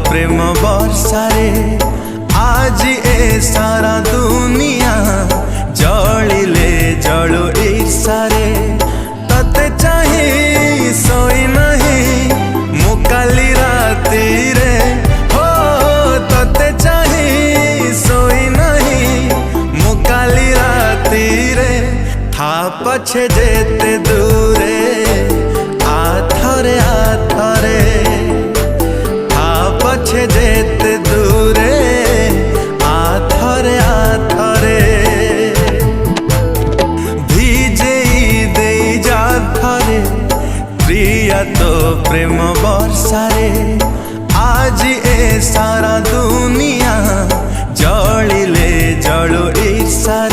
प्रेम वर्षारे आज ए सारा दुनिया जलिले जलु ईर्षारे तते चाही सोई नहीं मु काली राती रे हो तते चाही सोई नहीं मु काली राती रे था पछे जेते दूरे आथरे आथरे पछे जेते दूरे आथरे आथरे भीजे दे जा थरे प्रिया तो प्रेम वर्षारे आज ए सारा दुनिया जलिले जलु ईर्षारे।